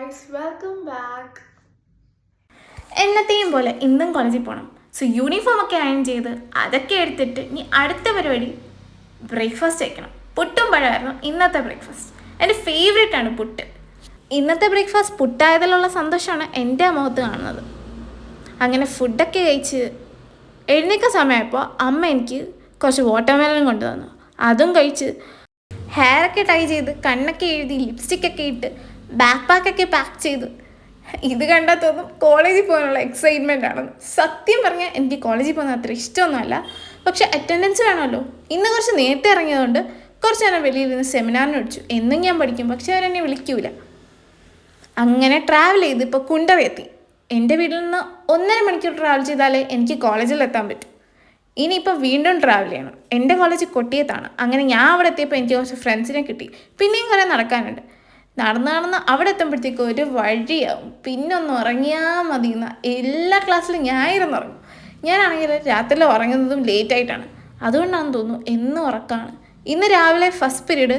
guys, welcome back. എന്നത്തെയും പോലെ ഇന്നും കോളേജിൽ പോകണം. സോ യൂണിഫോം ഒക്കെ അയൺ ചെയ്ത് അതൊക്കെ എടുത്തിട്ട് ഇനി അടുത്ത പരിപാടി ബ്രേക്ക്ഫാസ്റ്റ് കഴിക്കണം. പുട്ടും പഴമായിരുന്നു ഇന്നത്തെ ബ്രേക്ക്ഫാസ്റ്റ്. എൻ്റെ ഫേവറേറ്റ് ആണ് പുട്ട്. ഇന്നത്തെ ബ്രേക്ക്ഫാസ്റ്റ് പുട്ടായതിലുള്ള സന്തോഷമാണ് എൻ്റെ മുഖത്ത് കാണുന്നത്. അങ്ങനെ ഫുഡൊക്കെ കഴിച്ച് എഴുന്നേൽക്കാൻ സമയമായപ്പോൾ അമ്മ എനിക്ക് കുറച്ച് വാട്ടർമെലൺ കൊണ്ടുവന്നു. അതും കഴിച്ച് ഹെയറൊക്കെ ടൈ ചെയ്ത് കണ്ണൊക്കെ എഴുതി ലിപ്സ്റ്റിക്കൊക്കെ ഇട്ട് ബാക്ക് പാക്കൊക്കെ പാക്ക് ചെയ്ത് ഇത് കണ്ടാൽ തോന്നും കോളേജിൽ പോകാനുള്ള എക്സൈറ്റ്മെൻ്റ് ആണെന്ന്. സത്യം പറഞ്ഞാൽ എനിക്ക് കോളേജിൽ പോകുന്ന അത്ര ഇഷ്ടമൊന്നുമല്ല. പക്ഷെ അറ്റൻഡൻസ് വേണമല്ലോ. ഇന്ന് കുറച്ച് നേരത്തെ ഇറങ്ങിയതുകൊണ്ട് കുറച്ച് നേരം വെളിയിരുന്ന് സെമിനാറിന് വിളിച്ചു. എന്നും ഞാൻ പഠിക്കും, പക്ഷെ അവരെന്നെ വിളിക്കൂല. അങ്ങനെ ട്രാവൽ ചെയ്ത് ഇപ്പോൾ കുണ്ടറയെത്തി. എൻ്റെ വീട്ടിൽ നിന്ന് 1.5 മണിക്കൂർ ട്രാവൽ ചെയ്താലേ എനിക്ക് കോളേജിൽ എത്താൻ പറ്റും. ഇനിയിപ്പോൾ വീണ്ടും ട്രാവൽ ചെയ്യണം. എൻ്റെ കോളേജ് കൊട്ടിയത്താണ്. അങ്ങനെ ഞാൻ അവിടെ എത്തിയപ്പോൾ എനിക്ക് കുറച്ച് ഫ്രണ്ട്സിനെ കിട്ടി. പിന്നെയും കുറേ നടക്കാനുണ്ട്. നടന്ന് അവിടെ എത്തുമ്പോഴത്തേക്കും ഒരു വഴിയാവും. പിന്നെ ഒന്ന് ഉറങ്ങിയാൽ മതി എന്ന എല്ലാ ക്ലാസ്സിലും ഞാൻ ഇരുന്നുറങ്ങും. ഞാനാണെങ്കിൽ രാത്രിയിൽ ഉറങ്ങുന്നതും ലേറ്റായിട്ടാണ്. അതുകൊണ്ടാണെന്ന് തോന്നുന്നു എന്നും ഉറക്കമാണ്. ഇന്ന് രാവിലെ ഫസ്റ്റ് പീരീഡ്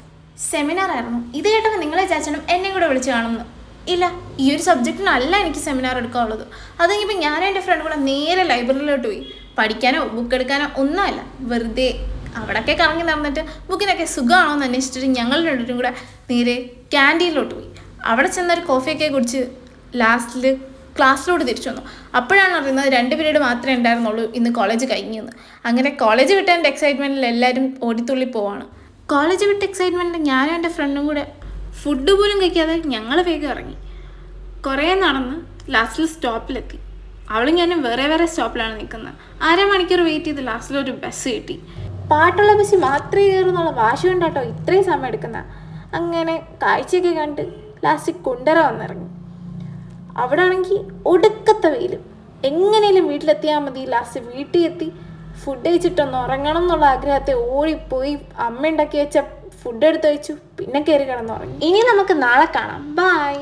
സെമിനാർ ആയിരുന്നു. ഇത് കേട്ടപ്പോൾ നിങ്ങളെ വിചാരിച്ചണം എന്നെ കൂടെ വിളിച്ച് കാണുമെന്ന്. ഇല്ല, ഈ ഒരു സബ്ജക്റ്റിനല്ല എനിക്ക് സെമിനാർ എടുക്കാനുള്ളത്. അത് കഴിഞ്ഞപ്പോൾ ഞാനും എൻ്റെ ഫ്രണ്ട് കൂടെ നേരെ ലൈബ്രറിയിലോട്ട് പോയി. പഠിക്കാനോ ബുക്ക് എടുക്കാനോ ഒന്നുമല്ല, വെറുതെ അവിടെയൊക്കെ കറങ്ങി നടന്നിട്ട് ബുക്കിനൊക്കെ സുഖമാണോ എന്ന് അന്വേഷിച്ചിട്ട് ഞങ്ങൾ രണ്ടുപേരും കൂടെ നേരെ ക്യാൻറ്റീനിലോട്ട് പോയി. അവിടെ ചെന്നൊരു കോഫിയൊക്കെ കുടിച്ച് ലാസ്റ്റിൽ ക്ലാസ്സിലോട്ട് തിരിച്ചു വന്നു. അപ്പോഴാണ് അറിയുന്നത് 2 പീരീഡ് മാത്രമേ ഉണ്ടായിരുന്നുള്ളൂ ഇന്ന് കോളേജ് കഴിഞ്ഞെന്ന്. അങ്ങനെ കോളേജ് വിട്ടതിൻ്റെ എക്സൈറ്റ്മെൻറ്റിൽ എല്ലാവരും ഓടിത്തുള്ളി പോവാണ്. കോളേജ് വിട്ട എക്സൈറ്റ്മെൻറ്റിൽ ഞാനും എൻ്റെ ഫ്രണ്ടും കൂടെ ഫുഡ് പോലും കഴിക്കാതെ ഞങ്ങൾ വേഗം ഇറങ്ങി. കുറേ നടന്ന് ലാസ്റ്റിൽ സ്റ്റോപ്പിലെത്തി. അവളും ഞാനും വേറെ സ്റ്റോപ്പിലാണ് നിൽക്കുന്നത്. 1/2 മണിക്കൂർ വെയിറ്റ് ചെയ്ത് ലാസ്റ്റിലൊരു ബസ് കിട്ടി. പാട്ടുള്ള ബസ്സിൽ മാത്രമേ കയറുന്നുള്ള വാശി കൊണ്ടാട്ടോ ഇത്രയും സമയം എടുക്കുന്നത്. അങ്ങനെ കാഴ്ചയൊക്കെ കണ്ട് ലാസ്റ്റ് കുണ്ടറ വന്നിറങ്ങി. അവിടെ ആണെങ്കിൽ ഒടുക്കത്തെ വെയിലും. എങ്ങനെയും വീട്ടിലെത്തിയാൽ മതി. ലാസ്റ്റ് വീട്ടിൽ എത്തി ഫുഡ് കഴിച്ചിട്ടൊന്ന് ഉറങ്ങണം എന്നുള്ള ആഗ്രഹത്തെ ഓടിപ്പോയി അമ്മ ഉണ്ടാക്കി വെച്ച ഫുഡ് എടുത്ത് കഴിച്ചു. പിന്നെ കയറി കിടന്നുറങ്ങി. ഇനി നമുക്ക് നാളെ കാണാം. ബൈ.